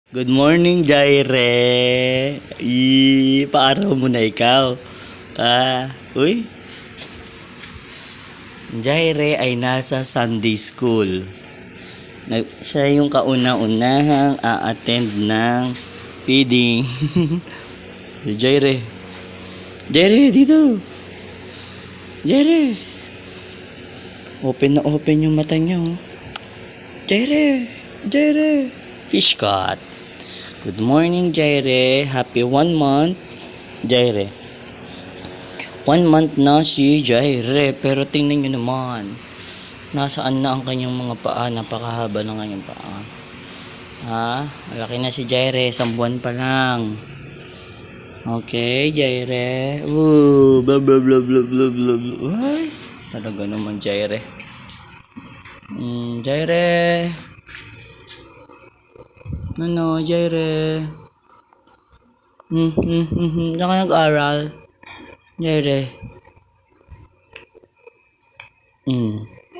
Good morning, Jaire. Paaraw mo na ikaw. Uy. Jaire ay nasa Sunday school. Siya yung kauna-unahang a-attend ng feeding. Jaire. Jaire, dito. Jaire. Open na open yung mata niya, oh. Jaire. Jaire. Fish cut. Good morning, Jaire. Happy 1 month. Jaire. 1 month na si Jaire. Pero tingnan nyo naman. Nasaan na ang kanyang mga paa? Napakahaba ng kanyang paa. Malaki na si Jaire. 1 buwan pa lang. Okay, Jaire. Woo! Blah, blah, blah, blah, blah, blah, blah. Ay! Talaga naman, Jaire. Jaire. Ano, Jaire? Saan ka nag-aral? Jaire.